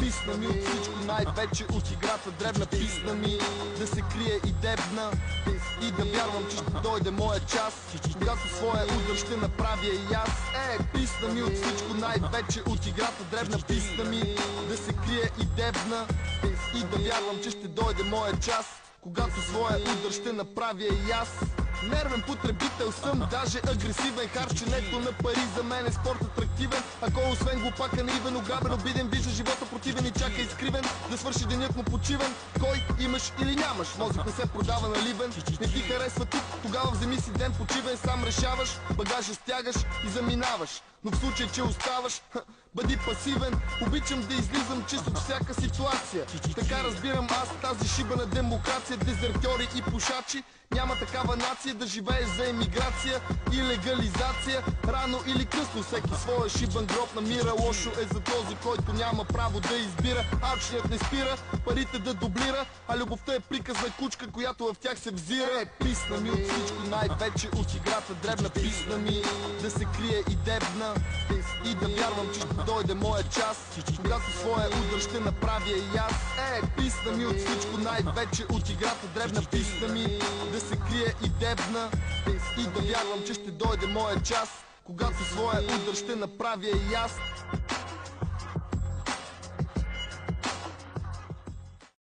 писна ми от всичко, най-вече от играта дребна. Писна ми да се крие и дебна и да вярвам, че ще дойде моя час, когато своя удар ще направя и аз. Писна ми от всичко, най-вече от играта дребна. Писна ми да се крие и дебна и да вярвам, че ще дойде моя час, когато своя удар ще направя и аз. Нервен потребител съм, даже агресивен. Харченето на пари за мен е спорт атрактивен. Ако освен глупака наивен, ограбен, обиден, вижда живота противен и чака изкривен да свърши денят му почивен. Кой имаш или нямаш, мозък не се продава наливен. Не ти харесва тук, тогава вземи си ден почивен. Сам решаваш, багажа стягаш и заминаваш. Но в случай, че оставаш, бъди пасивен. Обичам да излизам чисто от всяка ситуация. Така разбирам аз тази шибана демокрация. Дезертьори и пушачи, няма такава нация. Да живееш за емиграция и легализация. Рано или късно всеки своя шибан гроб намира. Лошо е за този, който няма право да избира. Алчният не спира, парите да дублира, а любовта е приказна кучка, която в тях се взира. Писна ми от всичко, най-вече от играта дребна. Писна ми да се крие и дебна и да вярвам, че ще дойде моя час, когато своя удар ще направя и аз. Писна ми от всичко, най-вече от играта дребна. Писна ми да се крие и дебна и да вярвам, че ще дойде моя час, когато своя удар ще направя и аз.